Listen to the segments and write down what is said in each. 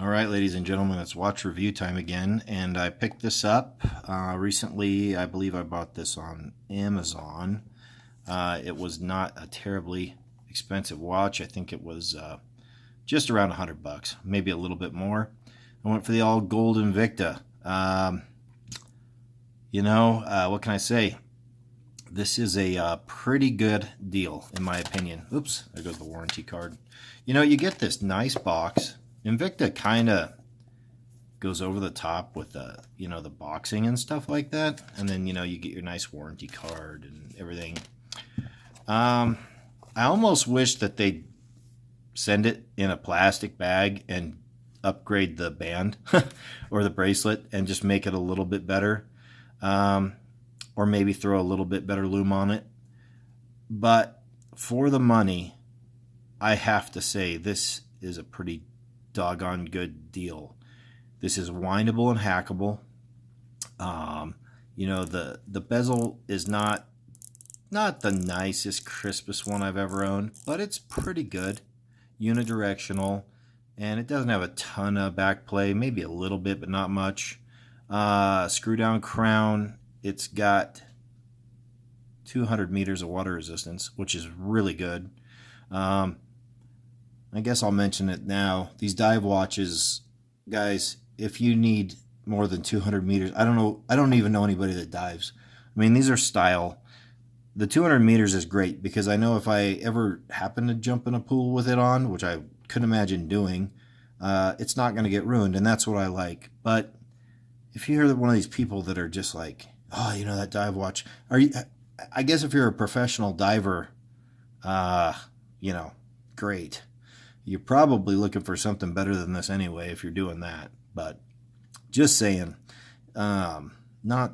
All right, ladies and gentlemen, it's watch review time again, and I picked this up recently. I believe I bought this on Amazon. It was not a terribly expensive watch. I think it was just around $100, maybe a little bit more. I went for the all gold Invicta. What can I say? This is a pretty good deal, in my opinion. Oops, there goes the warranty card. You get this nice box. Invicta kind of goes over the top with the boxing and stuff like that, and then you get your nice warranty card and everything. I almost wish that they'd send it in a plastic bag and upgrade the band or the bracelet and just make it a little bit better, or maybe throw a little bit better lume on it. But for the money, I have to say this is a pretty doggone good deal. This is windable and hackable. The bezel is not the nicest, crispest one I've ever owned, but it's pretty good, unidirectional, and it doesn't have a ton of back play, maybe a little bit, but not much. Screw down crown. It's got 200 meters of water resistance, which is really good. I guess I'll mention it now. These dive watches, guys, if you need more than 200 meters, I don't even know anybody that dives. I mean, these are style. The 200 meters is great because I know if I ever happen to jump in a pool with it on, which I couldn't imagine doing, it's not going to get ruined, and that's what I like. But if you're one of these people that are just like, oh, that dive watch, I guess if you're a professional diver, great. You're probably looking for something better than this anyway if you're doing that. But just saying, I got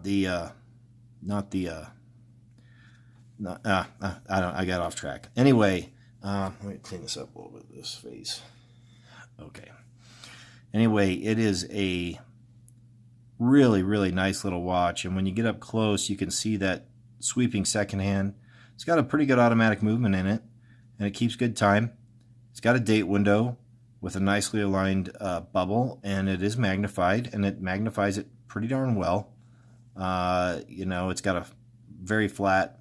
off track. Anyway, let me clean this up a little bit, this face. Okay. Anyway, it is a really, really nice little watch. And when you get up close, you can see that sweeping second hand. It's got a pretty good automatic movement in it, and it keeps good time. It's got a date window with a nicely aligned bubble, and it is magnified, and it magnifies it pretty darn well. It's got a very flat,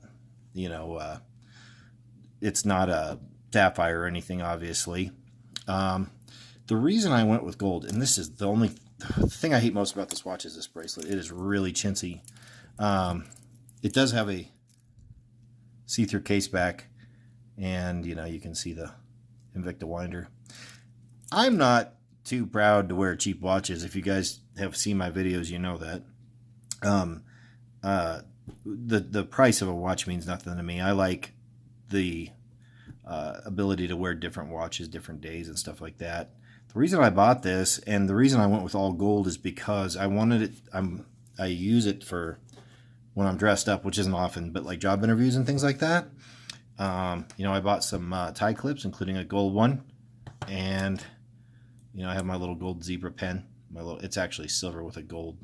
it's not a sapphire or anything, obviously. The reason I went with gold, and this is the thing I hate most about this watch, is this bracelet. It is really chintzy. It does have a see-through case back, and you can see the Invicta winder. I'm not too proud to wear cheap watches. If you guys have seen my videos, you know that. The price of a watch means nothing to me. I like the ability to wear different watches, different days, and stuff like that. The reason I bought this, and the reason I went with all gold, is because I wanted it. I use it for when I'm dressed up, which isn't often, but like job interviews and things like that. I bought some tie clips, including a gold one, and I have my little gold zebra pen. It's actually silver with a gold,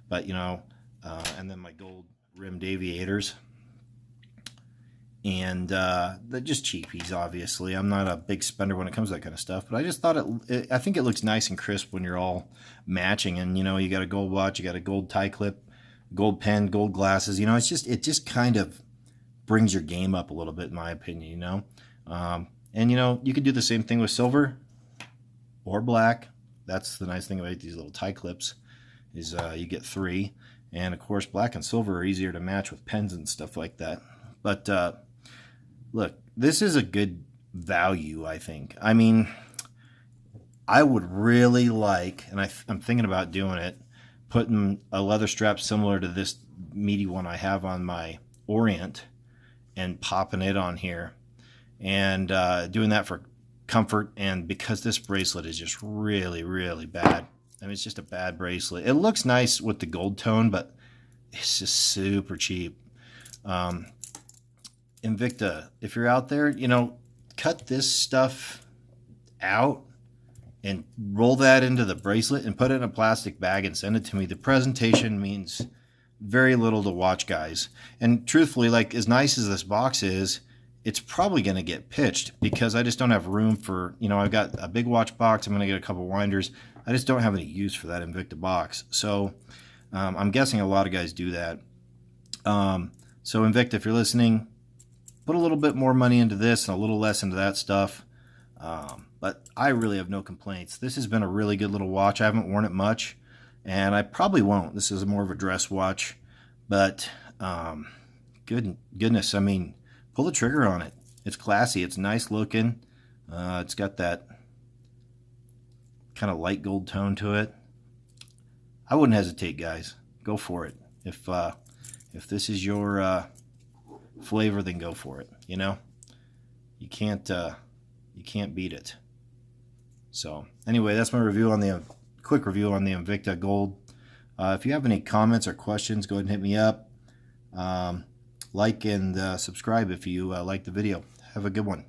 but and then my gold rimmed aviators, and they're just cheapies. Obviously, I'm not a big spender when it comes to that kind of stuff, but I just thought I think it looks nice and crisp when you're all matching, and you got a gold watch, you got a gold tie clip, gold pen, gold glasses. It just kind of brings your game up a little bit, in my opinion. And you can do the same thing with silver or black. That's the nice thing about these little tie clips, is you get 3, and of course black and silver are easier to match with pens and stuff like that. But look, this is a good value, I think. I mean, I would really like, and I'm thinking about doing it, putting a leather strap similar to this meaty one I have on my Orient and popping it on here, and doing that for comfort, and because this bracelet is just really, really bad. I mean, it's just a bad bracelet. It looks nice with the gold tone, but it's just super cheap. Invicta, if you're out there, cut this stuff out and roll that into the bracelet and put it in a plastic bag and send it to me. The presentation means very little to watch guys. And truthfully, like, as nice as this box is, it's probably going to get pitched because I just don't have room for, I've got a big watch box. I'm going to get a couple winders. I just don't have any use for that Invicta box. So I'm guessing a lot of guys do that. So Invicta, if you're listening, put a little bit more money into this and a little less into that stuff. But I really have no complaints. This has been a really good little watch. I haven't worn it much, and I probably won't. This is more of a dress watch. But goodness, I mean, pull the trigger on it. It's classy. It's nice looking. It's got that kind of light gold tone to it. I wouldn't hesitate, guys. Go for it. If this is your flavor, then go for it. You can't beat it. So anyway, that's my review on the quick review on the Invicta Gold. If you have any comments or questions, go ahead and hit me up. Like and subscribe if you like the video. Have a good one.